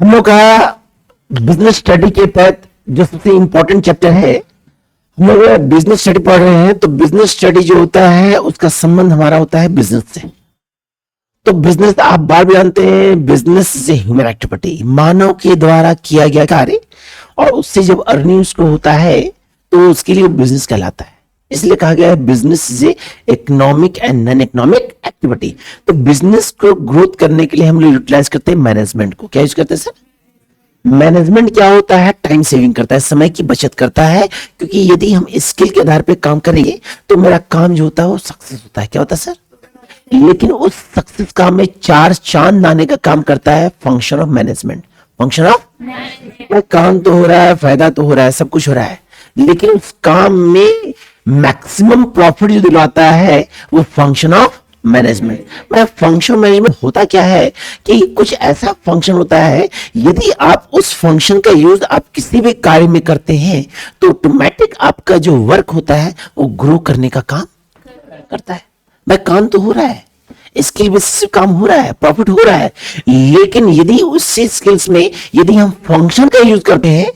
हम लोग का बिजनेस स्टडी के तहत जो सबसे इंपॉर्टेंट चैप्टर है, हम लोग बिजनेस स्टडी पढ़ रहे हैं। तो बिजनेस स्टडी जो होता है उसका संबंध हमारा होता है बिजनेस से। तो बिजनेस आप बार भी जानते हैं, बिजनेस से ह्यूमन एक्टिविटी, मानव के द्वारा किया गया कार्य, और उससे जब अर्निंग्स को होता है तो उसके लिए बिजनेस कहलाता है। इसलिए कहा गया है बिजनेस से economic and non economic activity. तो बिजनेस को ग्रोथ करने के लिए हम लोग यूटिलाइज करते हैं मैनेजमेंट को। क्या यूज करते हैं सर? मैनेजमेंट क्या होता है? टाइम सेविंग करता है, समय की बचत करता है। क्योंकि यदि हम स्किल के आधार पे काम करेंगे तो मेरा काम जो होता है वो सक्सेस होता है। क्या होता है सर? लेकिन उस सक्सेस काम में चार चांद लाने का काम करता है function of management. Function of काम तो हो रहा है, फायदा तो हो रहा है, सब कुछ हो रहा है, लेकिन उस काम में मैक्सिमम प्रॉफिट जो दिलाता है वो फंक्शन ऑफ मैनेजमेंट। मैं फंक्शन मैनेजमेंट होता क्या है कि कुछ ऐसा फंक्शन होता है, यदि आप उस फंक्शन का यूज आप किसी भी कार्य में करते हैं तो ऑटोमेटिक आपका जो वर्क होता है वो ग्रो करने का काम करता है। भाई काम तो हो रहा है, स्किल बेसिस से काम हो रहा है, प्रॉफिट हो रहा है, लेकिन यदि उस स्किल्स में यदि हम फंक्शन का यूज करते हैं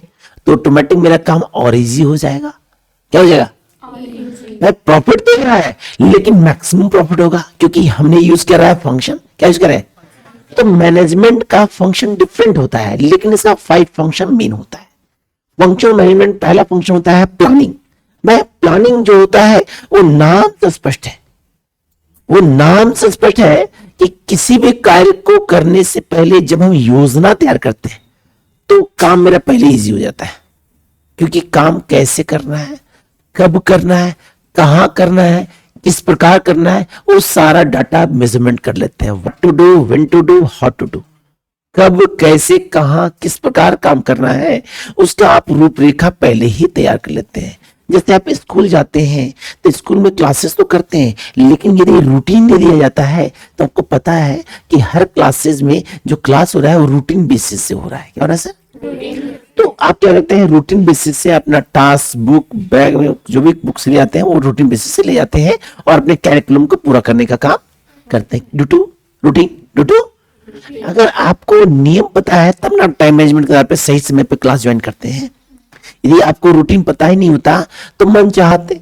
तो ऑटोमेटिक मेरा काम और इजी हो जाएगा। क्या हो जाएगा? प्रॉफिट तो हो रहा है लेकिन मैक्सिमम प्रॉफिट होगा क्योंकि हमने यूज कर रहा है फंक्शन। क्या यूज कर रहे हैं? तो मैनेजमेंट का फंक्शन डिफरेंट होता है, लेकिन इसका 5 फंक्शन मेन होता है। फंक्शन मैनेजमेंट पहला फंक्शन होता है प्लानिंग। भाई प्लानिंग जो होता है वो नाम से स्पष्ट है, वो नाम से स्पष्ट है कि किसी भी कार्य को करने से पहले जब हम योजना तैयार करते हैं तो काम मेरा पहले इजी हो जाता है। क्योंकि काम कैसे करना है, कब करना है, कहां करना है, किस प्रकार करना है, वो सारा डाटा मेजरमेंट कर लेते हैं। What to do, when to do, how to do, कब कैसे कहां किस प्रकार काम करना है उसका आप रूपरेखा पहले ही तैयार कर लेते हैं। जैसे आप स्कूल जाते हैं तो स्कूल में क्लासेस तो करते हैं, लेकिन यदि रूटीन दे दिया जाता है तो आपको पता है कि हर क्लासेस में जो क्लास हो रहा है वो रूटीन बेसिस से हो रहा है। क्या हो रहा है सर? तो आप क्या करते हैं, रूटीन बेसिस से अपना टास्क बुक बैग में जो भी बुक्स ले जाते हैं वो रूटीन बेसिस से ले जाते हैं और अपने कैरिकुलम को पूरा करने का काम करते हैं। Due to routine, due to अगर आपको नियम पता है तब ना टाइम मैनेजमेंट के आधार पर सही समय पे क्लास ज्वाइन करते हैं। यदि आपको रूटीन पता ही नहीं होता तो मन चाहते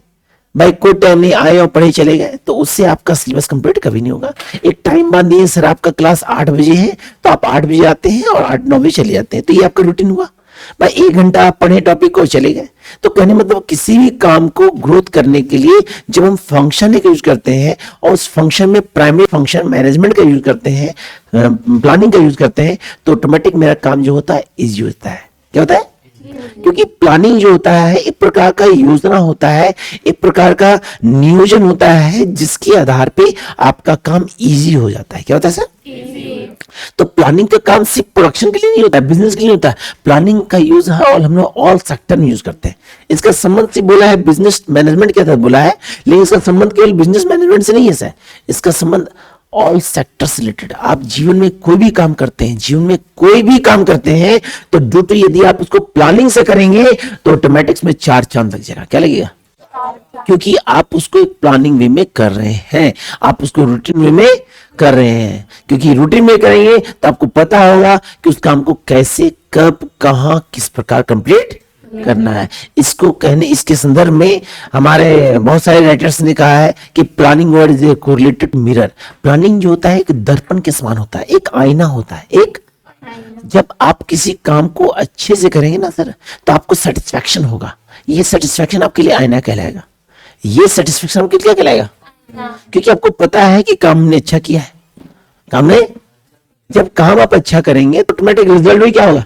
भाई कोई टाइम नहीं, आए और पढ़े चले गए, तो उससे आपका सिलेबस कंप्लीट कभी नहीं होगा। एक टाइम बांधिए, सर आपका क्लास 8 बजे है तो आप 8 बजे आते हैं और 8-9 बजे चले जाते हैं, तो ये आपका रूटीन हुआ। भाई 1 घंटा आप पढ़े टॉपिक को चले गए। तो कहने मतलब किसी भी काम को ग्रोथ करने के लिए जब हम फंक्शन का यूज करते हैं और उस फंक्शन में प्राइमरी फंक्शन मैनेजमेंट का यूज करते हैं, प्लानिंग का यूज करते हैं, तो ऑटोमेटिक मेरा काम जो होता है इजी होता है। क्या होता है? क्योंकि प्लानिंग जो होता है एक प्रकार का योजना होता है, एक प्रकार का नियोजन होता है जिसके आधार पे आपका काम इजी हो जाता है। क्या होता है सर? तो प्लानिंग का काम सिर्फ प्रोडक्शन के लिए नहीं होता है, बिजनेस के लिए होता है। प्लानिंग का यूज है और हम लोग ऑल सेक्टर में यूज करते हैं। इसका संबंध से बोला है बिजनेस मैनेजमेंट के तहत बोला है, लेकिन इसका संबंध केवल बिजनेस मैनेजमेंट से नहीं है सर, इसका संबंध ऑल सेक्टर से रिलेटेड। आप जीवन में कोई भी काम करते हैं, जीवन में कोई भी काम करते हैं तो ड्यू टू यदि आप उसको प्लानिंग से करेंगे तो ऑटोमेटिक्स में 4 चांद लग जाएगा। क्या लगेगा? क्योंकि आप उसको एक प्लानिंग वे में कर रहे हैं, आप उसको रूटीन वे में कर रहे हैं। क्योंकि रूटीन में करेंगे तो आपको पता होगा कि उस काम को कैसे, कब, कहां, किस प्रकार कंप्लीट करना है। इसको कहने इसके संदर्भ में हमारे बहुत सारे राइटर्स ने कहा है कि planning word is a correlated mirror. Planning जो होता है एक दर्पण के समान होता है, एक आईना होता है। एक जब आप किसी काम को अच्छे से करेंगे ना सर तो आपको सेटिस्फैक्शन होगा। ये सेटिस्फैक्शन आपके लिए आईना कहलाएगा। ये सेटिस्फैक्शन आपके लिए क्या कहलाएगा? क्योंकि आपको पता है कि काम ने अच्छा किया है। काम ने जब काम आप अच्छा करेंगे तो ऑटोमेटिक रिजल्ट भी क्या होगा?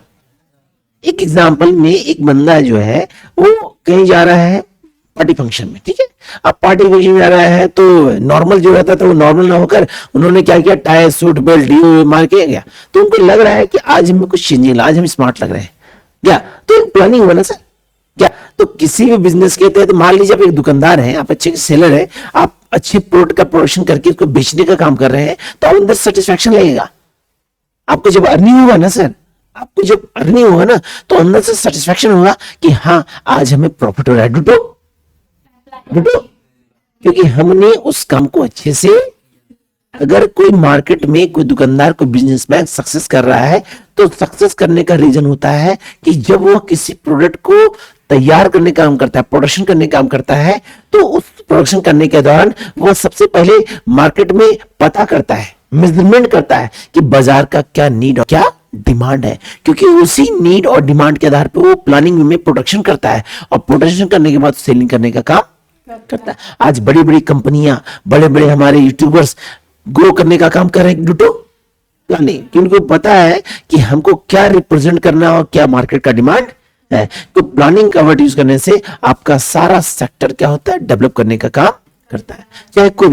एक एग्जाम्पल में एक बंदा जो है वो कहीं जा रहा है पार्टी फंक्शन में, ठीक है। अब पार्टी फंक्शन में जा रहा है तो नॉर्मल जो रहता था वो नॉर्मल ना होकर उन्होंने क्या किया, टाई सूट बेल्ट डी मार के गया। तो उनको लग रहा है कि आज हमें कुछ चेंज नहीं, आज हम स्मार्ट लग रहे हैं क्या। तो प्लानिंग हुआ ना सर क्या। तो किसी भी बिजनेस के तहत मान लीजिए आप एक दुकानदार हैं, आप अच्छे सेलर हैं, आप अच्छे प्रोडक्ट का प्रोडक्शन करके उसको बेचने का काम कर रहे हैं, तो आप अंदर सेटिस्फैक्शन लगेगा। आपको जब अर्निंग होगा ना सर, आपको जब अर्निंग होगा ना तो अंदर से सेटिस्फैक्शन होगा कि हाँ आज हमें प्रॉफिट हो रहा है। डूटो क्योंकि हमने उस काम को अच्छे से अगर कोई मार्केट में कोई दुकानदार कोई बिजनेसमैन सक्सेस कर रहा है तो सक्सेस करने का रीजन होता है कि जब वो किसी प्रोडक्ट को तैयार करने का काम करता है, प्रोडक्शन करने का काम करता है, तो उस प्रोडक्शन करने के दौरान वो सबसे पहले मार्केट में पता करता है, मेजरमेंट करता है कि बाजार का क्या नीड और क्या डिमांड है, क्योंकि उसी नीड और डिमांड के आधार पर वो प्लानिंग में प्रोडक्शन करता है और प्रोडक्शन करने के बाद सेलिंग करने का काम करता है। आज बड़ी बड़ी कंपनियां, बड़े बड़े हमारे यूट्यूबर्स ग्रो करने का काम कर रहे हैं ड्यू टू प्लानिंग, क्योंकि उनको पता है कि हमको क्या रिप्रेजेंट करना और क्या मार्केट का डिमांड है। तो प्लानिंग का वर्ड यूज करने से आपका सारा सेक्टर क्या होता है, डेवलप करने का काम करता है। चाहे कोई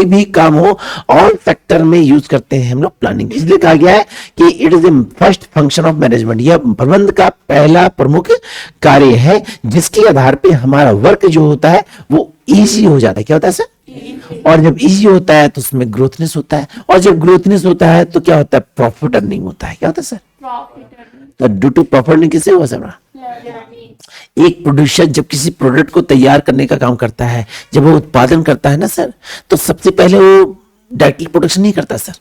भी काम हो, ऑल सेक्टर में यूज करते हैं हम लोग प्लानिंग। इसलिए कहा गया है कि it is the first function of management, यह प्रबंध का पहला प्रमुख कार्य है, जिसके आधार पे हमारा वर्क जो होता है वो इजी हो जाता है। क्या होता है सर? और जब इजी होता है तो उसमें ग्रोथनेस होता है, और जब ग्रोथनेस होता है तो क्या होता है, प्रॉफिट अर्निंग होता है। क्या होता है सर? तो ड्यू टू प्रॉफिट अर्निंग किससे हुआ सर? एक प्रोड्यूसर जब किसी प्रोडक्ट को तैयार करने का काम करता है, जब वो उत्पादन करता है ना सर, तो सबसे पहले वो डायरेक्टली प्रोडक्शन नहीं करता सर,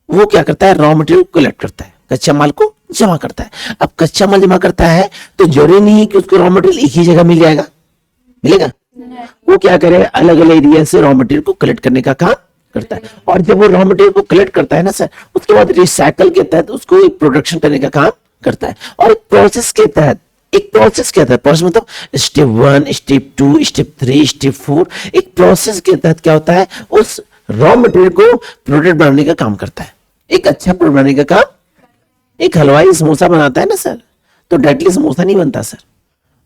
वो क्या करता है, रॉ मटेरियल कलेक्ट करता है, कच्चा माल को जमा करता है। अब कच्चा माल जमा करता है तो जरूरी नहीं है कि उसको रॉ मटेरियल एक ही जगह मिल जाएगा, मिलेगा। वो क्या करे, अलग अलग एरिया से रॉ मटेरियल को कलेक्ट करने का काम करता है, और जब वो रॉ मटेरियल को कलेक्ट करता है ना सर, उसके बाद रिसाइकल के तहत उसको एक प्रोडक्शन करने का काम करता है। और एक प्रोसेस के तहत प्रोसेस मतलब स्टेप 1, स्टेप 2, स्टेप 3, स्टेप 4, एक प्रोसेस के तहत क्या होता है, उस रॉ मटेरियल को प्रोडक्ट बनाने का काम करता है। एक अच्छा प्रोडक्ट बनाने का काम, एक हलवाई समोसा बनाता है ना सर, तो डायरेक्टली समोसा नहीं बनता सर,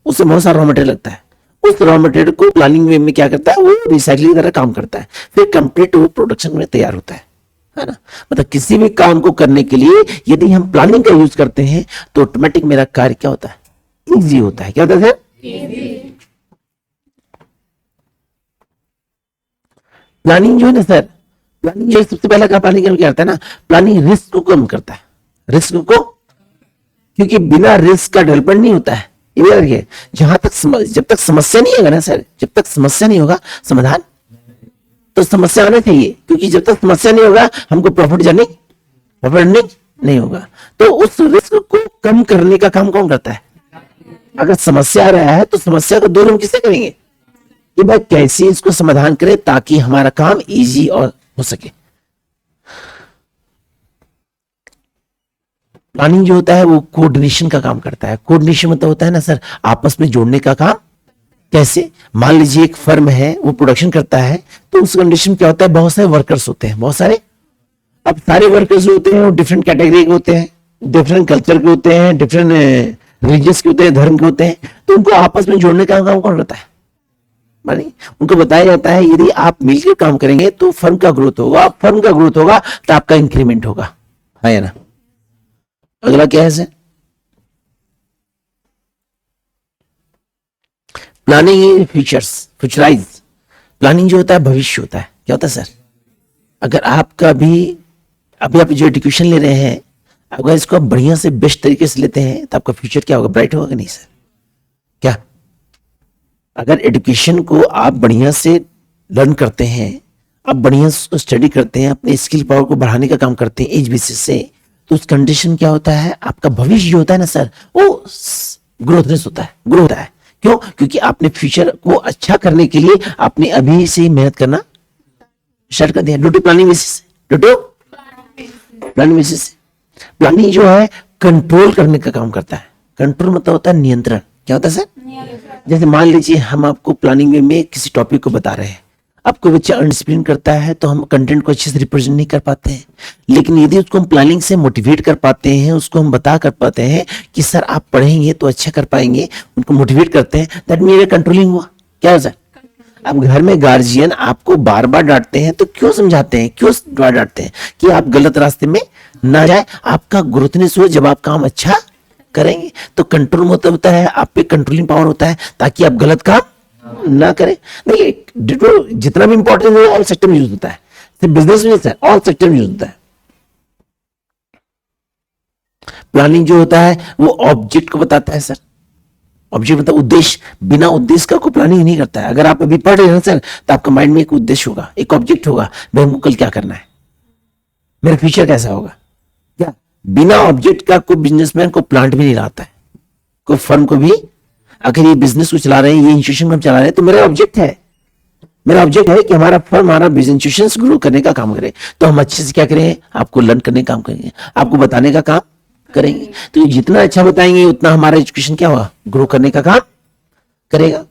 उससे बहुत सारा रॉ मटेरियल लगता है। उस रॉ मटेरियल को प्लानिंग वे में क्या करता है, वो रिसाइकलिंग की तरह काम करता है, फिर कंप्लीट वो प्रोडक्शन में तैयार होता है ना। मतलब किसी भी काम को करने के लिए यदि हम प्लानिंग का यूज करते हैं तो ऑटोमेटिक मेरा कार्य क्या होता है, इजी होता है। क्या होता है सर? प्लानिंग जो है ना सर, प्लानिंग जो सबसे पहला काम प्लानिंग क्या करता है ना, प्लानिंग रिस्क को कम करता है, रिस्क को, क्योंकि बिना रिस्क का डेवलपमेंट नहीं होता है। ये याद रखिए, जब तक समस्या नहीं होगा ना सर, जब तक समस्या नहीं होगा समाधान, तो समस्या आना चाहिए, क्योंकि जब तक समस्या नहीं होगा हमको प्रॉफिट नहीं होगा। तो उस रिस्क को कम करने का काम कौन करता है? अगर समस्या आ रहा है तो समस्या को दूर हम किससे करेंगे, कि भाई कैसे इसको समाधान करें ताकि हमारा काम इजी और हो सके। प्लानिंग जो होता है वो कोऑर्डिनेशन का काम करता है। कोऑर्डिनेशन मतलब होता है ना सर, आपस में जोड़ने का काम। कैसे? मान लीजिए एक फर्म है, वो प्रोडक्शन करता है, तो उस कंडीशन में क्या होता है, बहुत सारे वर्कर्स होते हैं, बहुत सारे। अब सारे वर्कर्स होते हैं वो डिफरेंट कैटेगरी के होते हैं, डिफरेंट कल्चर के होते हैं, डिफरेंट रिलीजियस के होते हैं, धर्म के होते हैं, तो उनको आपस में जोड़ने का काम कौन करता है? मानी उनको बताया जाता है यदि आप मिलकर काम करेंगे तो फर्म का ग्रोथ होगा, फर्म का ग्रोथ होगा तो आपका इंक्रीमेंट होगा, है ना। अगला क्या है सर? प्लानिंग फ्यूचराइज। प्लानिंग जो होता है भविष्य होता है। क्या होता है सर? अगर आपका भी अभी आप जो एजुकेशन ले रहे हैं, अगर इसको आप बढ़िया से बेस्ट तरीके से लेते हैं तो आपका फ्यूचर क्या होगा, ब्राइट होगा कि नहीं सर? क्या अगर एजुकेशन को आप बढ़िया से लर्न करते हैं, आप बढ़िया से स्टडी करते हैं, अपने स्किल पावर को बढ़ाने का काम करते हैं एज बेसिस से, तो उस कंडीशन क्या होता है, आपका भविष्य जो होता है ना सर, वो ग्रोथनेस होता है, ग्रो होता है। क्यों? क्योंकि आपने फ्यूचर को अच्छा करने के लिए आपने अभी से मेहनत करना स्टार्ट कर दिया, due to planning basis, planning जो है कंट्रोल करने का काम करता है। कंट्रोल मतलब होता है नियंत्रण। क्या होता है सर? जैसे मान लीजिए हम आपको प्लानिंग में किसी टॉपिक को बता रहे हैं, अब कोई बच्चा अनडिसिप्लिन करता है तो हम कंटेंट को अच्छे से रिप्रेजेंट नहीं कर पाते हैं, लेकिन यदि उसको हम प्लानिंग से मोटिवेट कर पाते हैं, उसको हम बता कर पाते हैं कि सर आप पढ़ेंगे तो अच्छा कर पाएंगे, उनको मोटिवेट करते हैं, दैट मीन कंट्रोलिंग हुआ। क्या है सर? अब घर में गार्जियन आपको बार बार डांटते हैं तो क्यों समझाते हैं, क्यों डांटते हैं? कि आप गलत रास्ते में ना जाए, आपका ग्रोथनेस हो। जब आप काम अच्छा करेंगे तो कंट्रोल मतलब होता है आप पे कंट्रोलिंग पावर होता है, ताकि आप गलत काम ना करें। देखिए जितना भी इंपॉर्टेंट है ऑल सेक्टर में यूज होता है, सिर्फ बिजनेस में सर, ऑल सेक्टर में यूज होता है। प्लानिंग जो होता है वो ऑब्जेक्ट को बताता है सर, ऑब्जेक्ट मतलब उद्देश्य, बिना उद्देश्य का कोई प्लानिंग नहीं करता है। अगर आप अभी पढ़ रहे हैं सर, तो आपका माइंड में एक उद्देश्य होगा, एक ऑब्जेक्ट होगा, भाई हमको कल क्या करना है, मेरा फ्यूचर कैसा होगा। क्या बिना ऑब्जेक्ट का कोई बिजनेसमैन को प्लांट भी नहीं लाता है, कोई फर्म को भी। अगर ये बिजनेस को चला रहे हैं, ये इंस्टीट्यूशन को हम चला रहे हैं, तो मेरा ऑब्जेक्ट है, मेरा ऑब्जेक्ट है कि हमारा फर्म, हमारा बिजनेस इंस्टीट्यूशन ग्रो करने का काम करे। तो हम अच्छे से क्या करें, आपको लर्न करने का काम करेंगे, आपको बताने का काम करेंगे। तो ये जितना अच्छा बताएंगे उतना हमारा एजुकेशन क्या होगा, ग्रो करने का काम करेगा।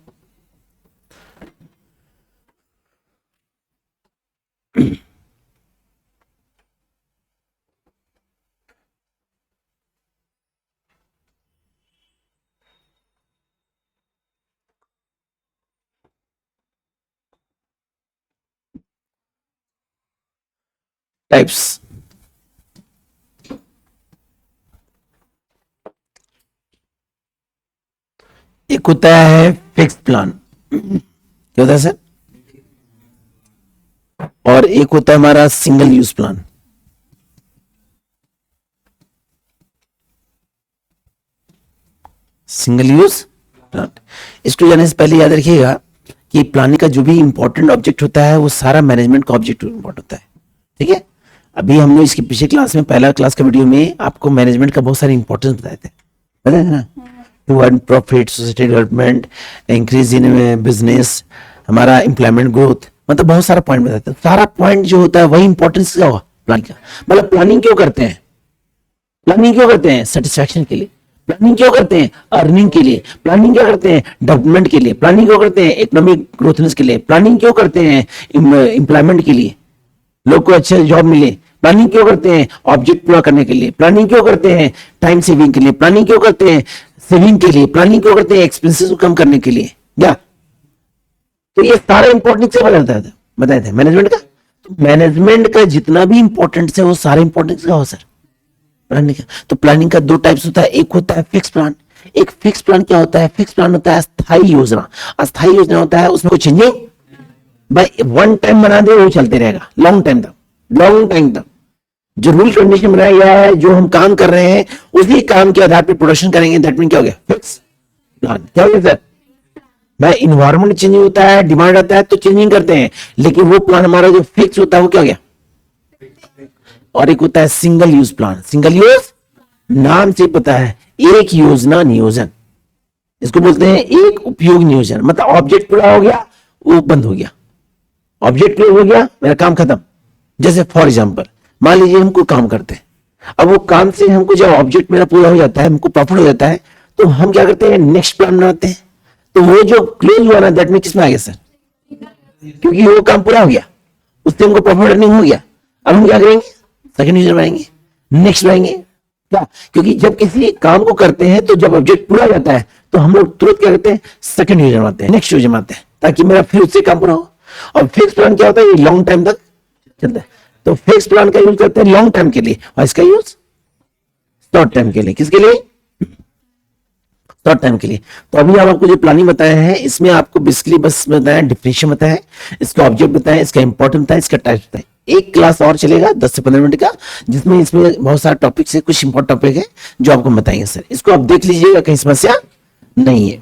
टाइप्स, एक होता है फिक्स प्लान, क्या होता है सर, और एक होता है हमारा single use plan. Single use plan, इसको जाने से पहले याद रखिएगा कि प्लानिंग का जो भी इंपॉर्टेंट ऑब्जेक्ट होता है वो सारा मैनेजमेंट का ऑब्जेक्ट इंपॉर्टेंट होता है। ठीक है, अभी हमने इसके पीछे क्लास में, पहला क्लास का वीडियो में आपको मैनेजमेंट का बहुत सारे इंपॉर्टेंस बताए थे, पता है ना, to earn profit, society development, increase in business, हमारा एम्प्लॉयमेंट ग्रोथ, मतलब बहुत सारा पॉइंट बताते हैं। सारा पॉइंट जो होता है वही इंपॉर्टेंस का हुआ प्लानिंग का। मतलब प्लानिंग क्यों करते हैं, प्लानिंग क्यों करते हैं, सेटिस्फैक्शन के लिए। प्लानिंग क्यों करते हैं, अर्निंग के लिए। प्लानिंग क्यों करते हैं, डेवलपमेंट के लिए। प्लानिंग क्यों करते हैं, इकोनॉमिक ग्रोथनेस के लिए। प्लानिंग क्यों करते हैं, एम्प्लॉयमेंट के लिए, लोग को अच्छे जॉब मिले। प्लानिंग क्यों करते हैं, ऑब्जेक्ट पूरा करने के लिए। प्लानिंग क्यों करते हैं, टाइम सेविंग के लिए। प्लानिंग क्यों करते हैं, सेविंग के लिए। प्लानिंग क्यों करते हैं, एक्सपेंसेस को कम करने के लिए। क्या, तो ये सारा इंपॉर्टेंस से बताया था मैनेजमेंट का। तो मैनेजमेंट का जितना भी इंपॉर्टेंस है वो सारा इंपॉर्टेंस का हो सर, प्लानिंग का। तो प्लानिंग का दो टाइप्स होता है, एक होता है फिक्स प्लान। एक फिक्स प्लान क्या होता है, फिक्स प्लान होता है अस्थायी योजना। अस्थायी योजना होता है उसमें कुछ चेंजिंग भाई वन टाइम बना दे वो चलते रहेगा लॉन्ग टाइम तक, लॉन्ग टाइम तक। जो रूल कंडीशन बनाया गया है, जो हम काम कर रहे हैं उसी काम के आधार पर प्रोडक्शन करेंगे, दैट मीन क्या हो गया, फिक्स प्लान। क्या हो गया सर भाई, इन्वायरमेंट चेंजिंग होता है, डिमांड आता है तो चेंजिंग करते हैं, लेकिन वो प्लान हमारा जो फिक्स होता है वो क्या हो गया। और एक होता है single use plan. Single use नाम से पता है, एक योजना नियोजन, इसको बोलते हैं एक उपयोग नियोजन। मतलब ऑब्जेक्ट पूरा हो गया, वो बंद हो गया, ऑब्जेक्ट क्लोज हो गया, मेरा काम खत्म। जैसे फॉर एग्जांपल मान लीजिए हमको काम करते हैं, अब वो काम से हमको जब ऑब्जेक्ट मेरा पूरा हो जाता है, हमको प्रॉफिट हो जाता है, तो हम क्या करते हैं, नेक्स्ट प्लान बनाते हैं। तो वो जो क्लोज हुआ ना, दैट में किसमें आ गया सर, क्योंकि वो काम पूरा हो गया, उससे हमको प्रॉफिट अर्निंग हो गया। अब हम क्या करेंगे, सेकंड यूजर बनाएंगे, नेक्स्ट बनाएंगे। क्या, क्योंकि जब किसी काम को करते हैं तो जब ऑब्जेक्ट पूरा हो जाता है तो हम लोग तुरंत क्या करते हैं, सेकंड यूजर बनाते हैं, नेक्स्ट यूजर बनाते हैं, ताकि मेरा फिर उससे काम पूरा हो। और फिक्स प्लान क्या होता है, ये लॉन्ग टाइम तक चलता है। तो फिक्स प्लान का यूज करते हैं लॉन्ग टाइम के लिए, और इसका यूज शॉर्ट टाइम के लिए। किसके लिए, शॉर्ट टाइम के लिए। तो अभी हम आपको जो प्लानिंग बताया है, इसमें आपको बेसिकली बस बताया, डिफिनेशन बताया, इसका ऑब्जेक्ट बताया, इसका इंपॉर्टेंट बताया, इसका टाइप बताया। एक क्लास और चलेगा 10 से 15 मिनट का, जिसमें इसमें बहुत सारे टॉपिक्स है, कुछ इंपॉर्टेंट टॉपिक है जो आपको बताएंगे सर। इसको आप देख लीजिएगा, कहीं समस्या नहीं है।